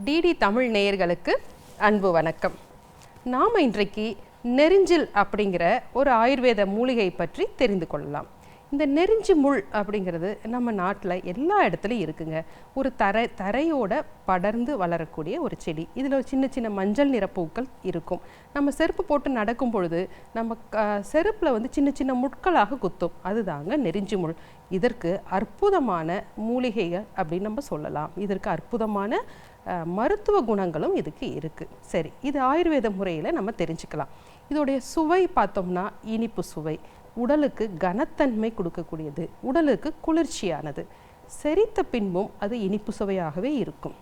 DD Tamil நேயர்களுக்கு அன்பு வணக்கம். நாம் இன்றைக்கு நெரிஞ்சில் அப்படிங்கிற ஒரு ஆயுர்வேத மூலிகை பற்றி தெரிந்து கொள்ளலாம். இந்த நெரிஞ்சி முள் அப்படிங்கிறது நம்ம நாட்டில் எல்லா இடத்துலையும் இருக்குங்க. ஒரு தரையோட படர்ந்து வளரக்கூடிய ஒரு செடி. இதில் சின்ன சின்ன மஞ்சள் நிற பூக்கள் இருக்கும். நம்ம செருப்பு போட்டு நடக்கும் பொழுது நம்ம செருப்பில் வந்து சின்ன சின்ன முட்களாக குத்தும். அதுதாங்க நெரிஞ்சி முள். இதற்கு அற்புதமான மூலிகைகள் அப்படின்னு நம்ம சொல்லலாம். இதற்கு அற்புதமான மருத்துவ குணங்களும் இதுக்கு இருக்குது. சரி, இது ஆயுர்வேத முறையில் நம்ம தெரிஞ்சுக்கலாம். இதோடைய சுவை பார்த்தோம்னா இனிப்பு சுவை, உடலுக்கு கனத்தன்மை கொடுக்கக்கூடியது, உடலுக்கு குளிர்ச்சியானது. செரித்த பின்பும் அது இனிப்பு சுவையாகவே இருக்கும்.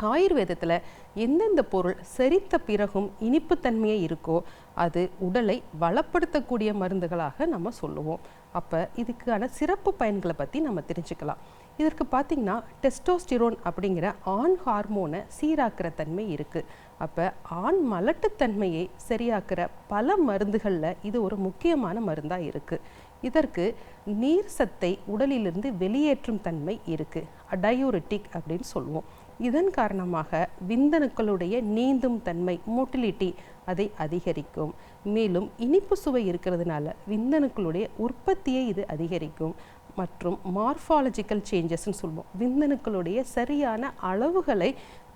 ஆயுர்வேதத்தில் எந்தெந்த பொருள் செரித்த பிறகும் இனிப்புத்தன்மையே இருக்கோ அது உடலை வளப்படுத்தக்கூடிய மருந்துகளாக நம்ம சொல்லுவோம். அப்போ இதுக்கான சிறப்பு பயன்களை பற்றி நம்ம தெரிஞ்சுக்கலாம். இதற்கு பார்த்திங்கன்னா டெஸ்டோஸ்டிரோன் அப்படிங்கிற ஆண் ஹார்மோனை சீராக்கிற தன்மை இருக்குது. அப்போ ஆண் மலட்டுத்தன்மையை சரியாக்குற பல மருந்துகளில் இது ஒரு முக்கியமான மருந்தாக இருக்குது. இதற்கு நீர் சத்தை உடலிலிருந்து வெளியேற்றும் தன்மை இருக்குது. டயூரிட்டிக் அப்படின்னு சொல்லுவோம். இதன் காரணமாக விந்தணுக்களுடைய நீந்தும் தன்மை மோட்டிலிட்டி அதை அதிகரிக்கும். மேலும் இனிப்பு சுவை இருக்கிறதுனால விந்தணுக்களுடைய உற்பத்தியை இது அதிகரிக்கும். மற்றும் மார்ஃபாலஜிக்கல் சேஞ்சஸ்ன்னு சொல்லுவோம். விந்தணுக்களுடைய சரியான அளவுகளை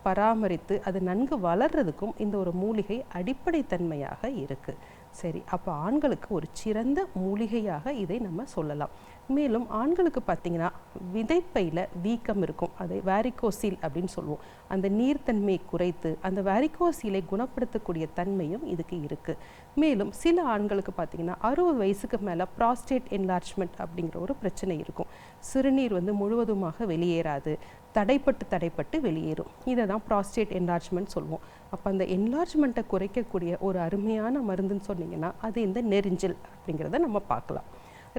பராமரித்து அது நன்கு வளர்றதுக்கும் இந்த ஒரு மூலிகை அடிப்படை தன்மையாக இருக்குது. சரி, அப்போ ஆண்களுக்கு ஒரு சிறந்த மூலிகையாக இதை நம்ம சொல்லலாம். மேலும் ஆண்களுக்கு பார்த்திங்கன்னா விதைப்பையில் வீக்கம் இருக்கும், அதை வேரிகோசீல் அப்படின்னு சொல்லுவோம். அந்த நீர்த்தன்மையை குறைத்து அந்த வேரிகோசீலை குணப்படுத்தக்கூடிய தன்மையும் இதுக்கு இருக்குது. மேலும் சில ஆண்களுக்கு பார்த்திங்கன்னா 60 வயசுக்கு மேலே ப்ராஸ்டேட் என்லார்ஜ்மெண்ட் அப்படிங்கிற ஒரு பிரச்சனை இருக்கும். சிறுநீர் வந்து முழுவதுமாக வெளியேறாது, தடைப்பட்டு வெளியேறும். இதை தான் ப்ராஸ்டேட் என்லார்ஜ்மெண்ட் சொல்லுவோம். அப்போ அந்த என்லார்ஜ்மெண்ட்டை குறைக்கக்கூடிய ஒரு அருமையான மருந்துன்னு சொன்னிங்கன்னா அது இந்த நெரிஞ்சில் அப்படிங்கிறத நம்ம பார்க்கலாம்.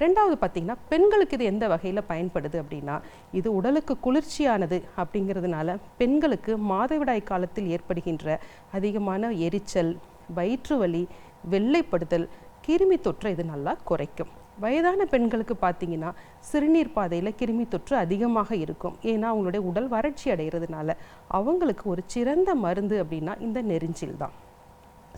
ரெண்டாவது பார்த்திங்கன்னா பெண்களுக்கு இது எந்த வகையில் பயன்படுது அப்படின்னா, இது உடலுக்கு குளிர்ச்சியானது அப்படிங்கிறதுனால பெண்களுக்கு மாதவிடாய் காலத்தில் ஏற்படுகின்ற அதிகமான எரிச்சல், வயிற்று வலி, வெள்ளைப்படுதல், கிருமி தொற்றை இது நல்லா குறைக்கும். வயதான பெண்களுக்கு பார்த்திங்கன்னா சிறுநீர் பாதையில் கிருமி தொற்று அதிகமாக இருக்கும். ஏன்னா அவங்களுடைய உடல் வறட்சி அடைகிறதுனால அவங்களுக்கு ஒரு சிறந்த மருந்து அப்படின்னா இந்த நெரிஞ்சில் தான்.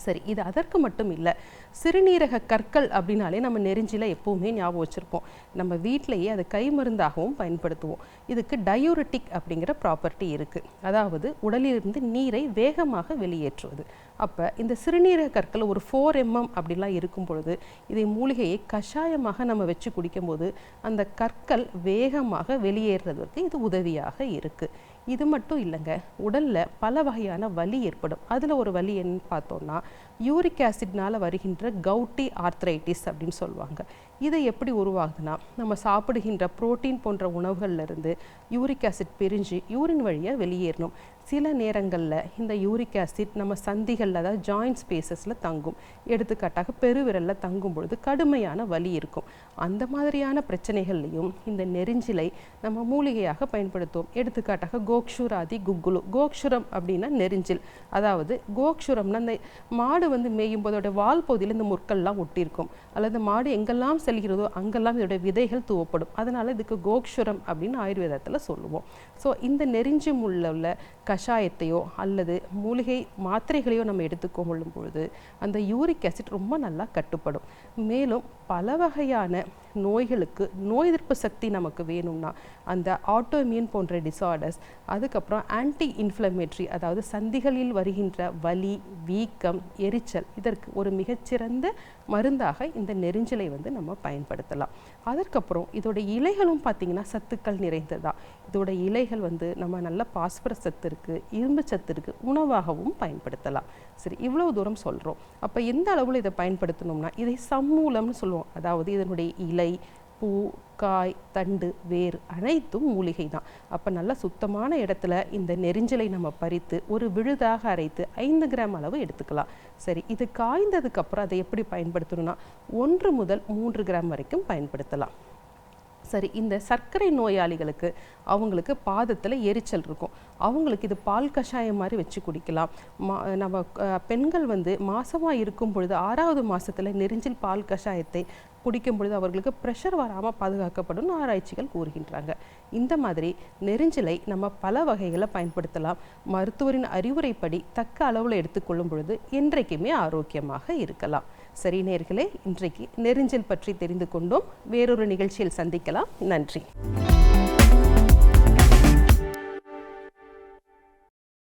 சரி, இது அதற்கு மட்டும் இல்லை. சிறுநீரக கற்கள் அப்படின்னாலே நம்ம நெரிஞ்சில எப்போவுமே ஞாபகம் வச்சுருப்போம். நம்ம வீட்டிலையே அதை கை மருந்தாகவும் பயன்படுத்துவோம். இதுக்கு டயூரிட்டிக் அப்படிங்கிற ப்ராப்பர்ட்டி இருக்குது. அதாவது உடலிலிருந்து நீரை வேகமாக வெளியேற்றுவது. அப்போ இந்த சிறுநீரக கற்கள் ஒரு 4 mm அப்படிலாம் இருக்கும் பொழுது இதை மூலிகையை கஷாயமாக நம்ம வச்சு குடிக்கும்போது அந்த கற்கள் வேகமாக வெளியேறதுக்கு இது உதவியாக இருக்குது. இது மட்டும் இல்லைங்க, உடலில் பல வகையான வலி ஏற்படும். அதில் ஒரு வலி என்னன்னு பார்த்தோன்னா யூரிக் ஆசிட்னால் வருகின்ற கவுட்டி ஆர்த்ரைட்டிஸ் அப்படின்னு சொல்லுவாங்க. இதை எப்படி உருவாகுதுன்னா நம்ம சாப்பிடுகின்ற புரோட்டீன் போன்ற உணவுகள்லேருந்து யூரிக் ஆசிட் பிரிஞ்சு யூரின் வழியாக வெளியேறணும். சில நேரங்களில் இந்த யூரிக் ஆசிட் நம்ம சந்திகளில், அதாவது ஜாயிண்ட் ஸ்பேசஸில் தங்கும். எடுத்துக்காட்டாக பெருவிரலில் தங்கும் பொழுது கடுமையான வலி இருக்கும். அந்த மாதிரியான பிரச்சனைகள்லையும் இந்த நெரிஞ்சிலை நம்ம மூலிகையாக பயன்படுத்துவோம். எடுத்துக்காட்டாக கோக்ஷுராதி குக்குலு. கோக்ஷுரம் அப்படின்னா நெரிஞ்சில். அதாவது கோக்ஷுரம்னா அந்த மாடு வந்து மேயும் போதோட வால் பகுதியில் இந்த முற்கள்லாம் ஒட்டியிருக்கும். அல்லது மாடு எங்கெல்லாம் செல்கிறதோ அங்கெல்லாம் இதோட விதைகள் தூவப்படும். அதனால் இதுக்கு கோக்ஷுரம் அப்படின்னு ஆயுர்வேதத்தில் சொல்லுவோம். ஸோ இந்த நெரிஞ்சி முள்ள உள்ள கஷாயத்தையோ அல்லது மூலிகை மாத்திரைகளையோ நம்ம எடுத்துக்கொள்ளும் பொழுது அந்த யூரிக் ஆசிட் ரொம்ப நல்லா கட்டுப்படும். மேலும் பல வகையான நோய்களுக்கு நோய் எதிர்ப்பு சக்தி நமக்கு வேணும்னா அந்த ஆட்டோமியூன் போன்ற டிசார்டர்ஸ், அதுக்கப்புறம் ஆன்டி இன்ஃப்ளமேட்ரி, அதாவது சந்திகளில் வருகின்ற வலி, வீக்கம், எரிச்சல், இதற்கு ஒரு மிகச்சிறந்த மருந்தாக இந்த நெரிஞ்சிலை வந்து நம்ம பயன்படுத்தலாம். அதற்கப்புறம் இதோட இலைகளும் பார்த்திங்கன்னா சத்துக்கள் நிறைந்ததான். இதோட இலைகள் வந்து நம்ம நல்ல பாஸ்பரஸ் சத்து இருக்குது, இரும்பு சத்து இருக்குது, உணவாகவும் பயன்படுத்தலாம். சரி, இவ்வளோ தூரம் சொல்கிறோம். அப்போ எந்த அளவில் இதை பயன்படுத்தணும்னா இதை சம்மூலம்னு சொல்லுவோம். அதாவது இதனுடைய இலை, பூ, காய், தண்டு, வேர் அனைத்தும் மூலிகை தான். அப்போ நல்ல சுத்தமான இடத்துல இந்த நெரிஞ்சிலை நம்ம பறித்து ஒரு விழுதாக அரைத்து 5 கிராம் அளவு எடுத்துக்கலாம். சரி, இது காய்ந்ததுக்கப்புறம் அதை எப்படி பயன்படுத்தணும்னா 1 முதல் 3 கிராம் வரைக்கும் பயன்படுத்தலாம். சரி, இந்த சர்க்கரை நோயாளிகளுக்கு அவங்களுக்கு பாதத்தில் எரிச்சல் இருக்கும். அவங்களுக்கு இது பால் கஷாயம் மாதிரி வச்சு குடிக்கலாம். நம்ம பெண்கள் வந்து மாசமாக இருக்கும் பொழுது 6வது மாதத்தில் நெரிஞ்சில் பால் கஷாயத்தை குடிக்கும் பொழுது அவர்களுக்கு ப்ரெஷர் வராமல் பாதுகாக்கப்படும் ஆராய்ச்சிகள் கூறுகின்றாங்க. இந்த மாதிரி நெரிஞ்சிலை நம்ம பல வகைகளை பயன்படுத்தலாம். மருத்துவரின் அறிவுரைப்படி தக்க அளவில் எடுத்துக்கொள்ளும் பொழுது என்றைக்குமே ஆரோக்கியமாக இருக்கலாம். சரி நேயர்களே, இன்றைக்கு நெரிஞ்சல் பற்றி தெரிந்து கொண்டோம். வேறொரு நிகழ்ச்சியில் சந்திக்கலாம். நன்றி.